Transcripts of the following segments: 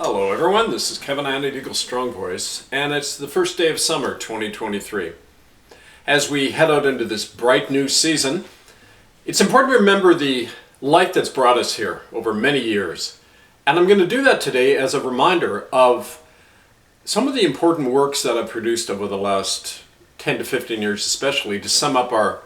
Hello everyone, this is Kevin Annett, Eagle Strong Voice, and it's the first day of summer 2023. As we head out into this bright new season, it's important to remember the light that's brought us here over many years. And I'm going to do that today as a reminder of some of the important works that I've produced over the last 10 to 15 years especially to sum up our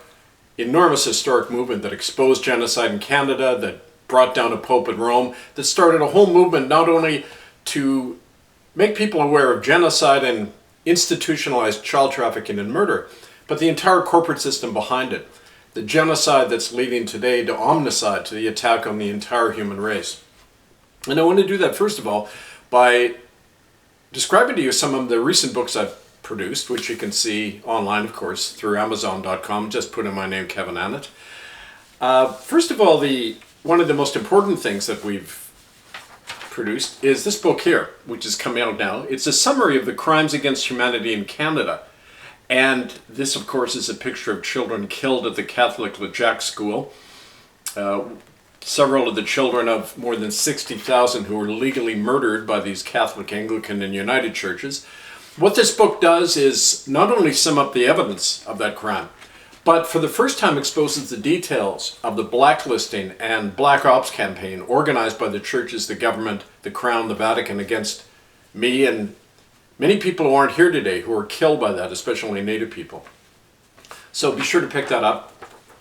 enormous historic movement that exposed genocide in Canada, that brought down a pope in Rome, that started a whole movement not only to make people aware of genocide and institutionalized child trafficking and murder, but the entire corporate system behind it. The genocide that's leading today to omnicide, to the attack on the entire human race. And I want to do that first of all by describing to you some of the recent books I've produced, which you can see online, of course, through Amazon.com. Just put in my name, Kevin Annett. First of all, one of the most important things that we've produced is this book here, which is coming out now. It's a summary of the crimes against humanity in Canada. And this, of course, is a picture of children killed at the Catholic LeJacques School. Several of the children of more than 60,000 who were legally murdered by these Catholic, Anglican, and United churches. What this book does is not only sum up the evidence of that crime, but for the first time exposes the details of the blacklisting and black ops campaign organized by the churches, the government, the Crown, the Vatican against me and many people who aren't here today who were killed by that, especially Native people. So be sure to pick that up.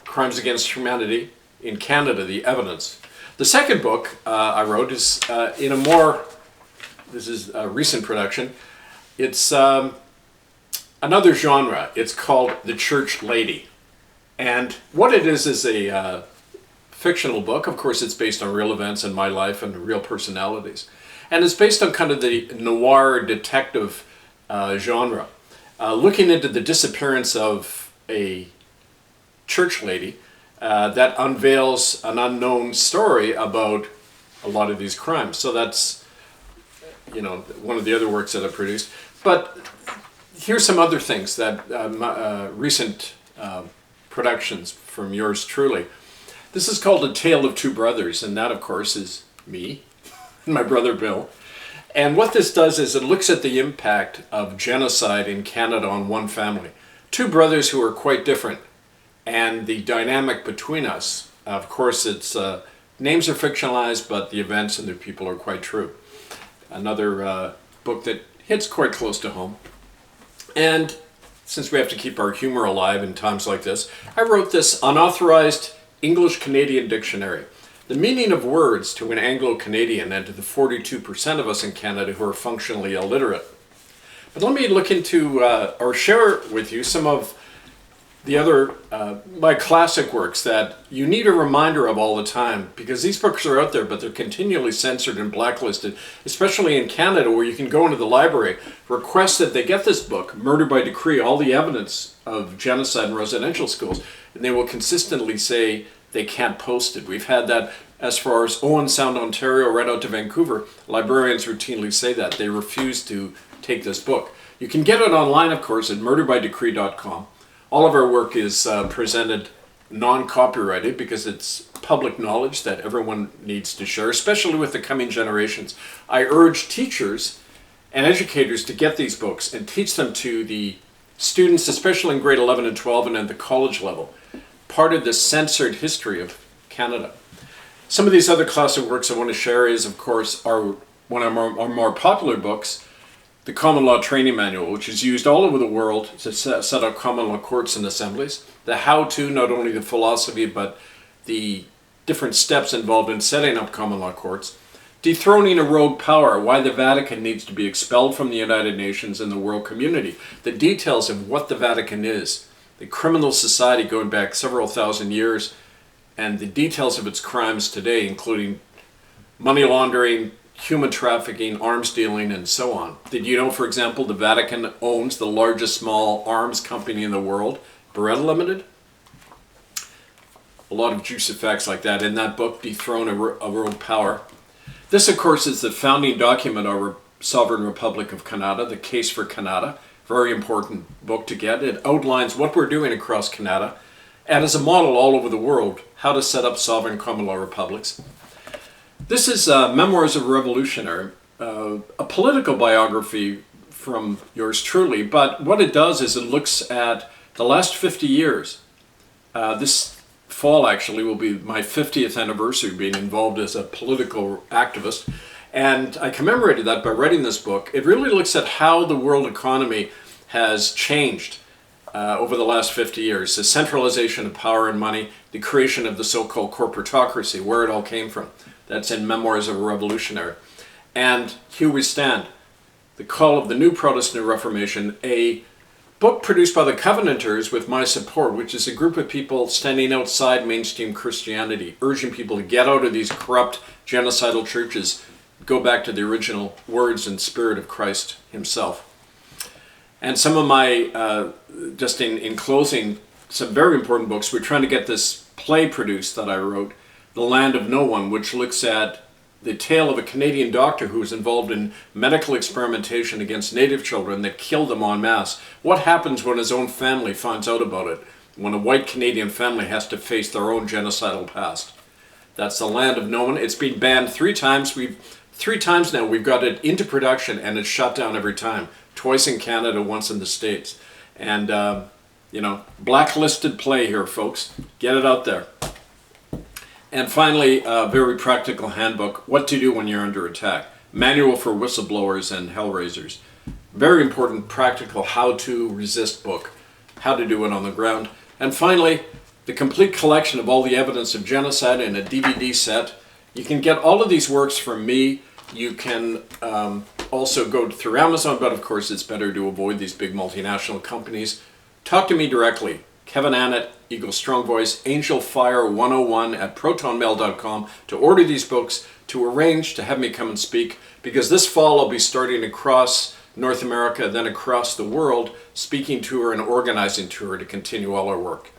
Crimes Against Humanity in Canada, the Evidence. The second book I wrote is this is a recent production. It's another genre. It's called The Church Lady. And what it is a fictional book. Of course, it's based on real events in my life and real personalities. And it's based on kind of the noir detective genre, looking into the disappearance of a church lady that unveils an unknown story about a lot of these crimes. So that's, one of the other works that I produced. But here's some other things that recent productions from yours truly. This is called A Tale of Two Brothers, and that, of course, is me and my brother Bill. And what this does is it looks at the impact of genocide in Canada on one family. Two brothers who are quite different, and the dynamic between us. Of course, it's names are fictionalized, but the events and the people are quite true. Another book that hits quite close to home. And since we have to keep our humor alive in times like this, I wrote this unauthorized English-Canadian dictionary. The meaning of words to an Anglo-Canadian and to the 42% of us in Canada who are functionally illiterate. But let me look into or share with you some of the other, my classic works that you need a reminder of all the time, because these books are out there, but they're continually censored and blacklisted, especially in Canada, where you can go into the library, request that they get this book, Murder by Decree, all the evidence of genocide in residential schools, and they will consistently say they can't post it. We've had that as far as Owen Sound, Ontario, right out to Vancouver. Librarians routinely say that. They refuse to take this book. You can get it online, of course, at murderbydecree.com. All of our work is presented non-copyrighted because it's public knowledge that everyone needs to share, especially with the coming generations. I urge teachers and educators to get these books and teach them to the students, especially in grade 11 and 12 and at the college level, part of the censored history of Canada. Some of these other classic works I want to share is, of course, one of our more popular books, the Common Law Training Manual, which is used all over the world to set up common law courts and assemblies. The how-to, not only the philosophy, but the different steps involved in setting up common law courts. Dethroning a rogue power, why the Vatican needs to be expelled from the United Nations and the world community. The details of what the Vatican is. The criminal society going back several thousand years, and the details of its crimes today, including money laundering, human trafficking, arms dealing, and so on. Did you know, for example, the Vatican owns the largest small arms company in the world, Beretta Limited? A lot of juicy facts like that in that book, Dethrone a Rogue Power. This, of course, is the founding document of our Sovereign Republic of Canada, the Case for Canada. Very important book to get. It outlines what we're doing across Canada and as a model all over the world, how to set up sovereign common law republics. This is Memoirs of a Revolutionary, a political biography from yours truly, but what it does is it looks at the last 50 years. This fall actually will be my 50th anniversary being involved as a political activist, and I commemorated that by writing this book. It really looks at how the world economy has changed over the last 50 years. The centralization of power and money, the creation of the so-called corporatocracy, where it all came from. That's in Memoirs of a Revolutionary. And Here We Stand, The Call of the New Protestant Reformation, a book produced by the Covenanters with my support, which is a group of people standing outside mainstream Christianity, urging people to get out of these corrupt, genocidal churches, go back to the original words and spirit of Christ himself. And some of my, just in closing, some very important books. We're trying to get this play produced that I wrote, The Land of No One, which looks at the tale of a Canadian doctor who was involved in medical experimentation against Native children that killed them en masse. What happens when his own family finds out about it? When a white Canadian family has to face their own genocidal past. That's The Land of No One. It's been banned 3 times. Three times now we've got it into production and it's shut down every time. Twice in Canada, once in the States. And, blacklisted play here, folks. Get it out there. And finally, a very practical handbook, What to Do When You're Under Attack. Manual for Whistleblowers and Hellraisers. Very important, practical, how to resist book. How to do it on the ground. And finally, the complete collection of all the evidence of genocide in a DVD set. You can get all of these works from me. You can also go through Amazon, but of course it's better to avoid these big multinational companies. Talk to me directly. Kevin Annett, Eagle Strong Voice, angelfire101 at protonmail.com to order these books, to arrange to have me come and speak, because this fall I'll be starting across North America, then across the world, speaking tour and organizing tour to continue all our work.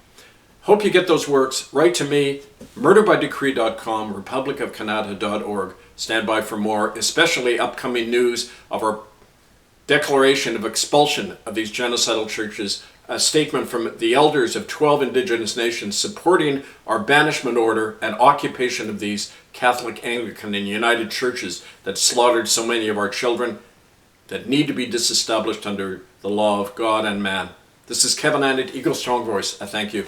Hope you get those works. Write to me, murderbydecree.com, republicofcanada.org. Stand by for more, especially upcoming news of our declaration of expulsion of these genocidal churches, a statement from the elders of 12 indigenous nations supporting our banishment order and occupation of these Catholic, Anglican, and United churches that slaughtered so many of our children that need to be disestablished under the law of God and man. This is Kevin Annett, Eagle Strong Voice. I thank you.